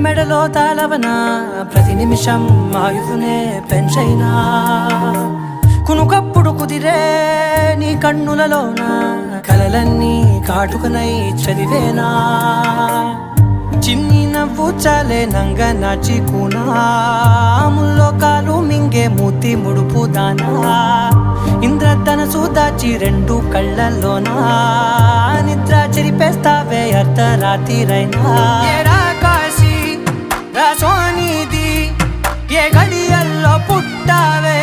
మెడలో తాళవన ప్రతి నిమిషం ఆయుధునే పెంచైనా కునుకప్పుడు కుదిరే నీ కన్నులలోన కలలన్నీ కాటుకనై చదివేనా చిన్ని నవ్వు చాలే నంగ నాచి కూనాముల్లో కాలు మింగే మూతి ముడుపు దానా ఇంద్రధనసు దాచి రెండు కళ్ళల్లోనా నిద్ర చెరిపేస్తావే అర్ధరాత్రిరైనా ఏడా కాశీ రాసోనిది ఏ గడియల్లో పుట్టావే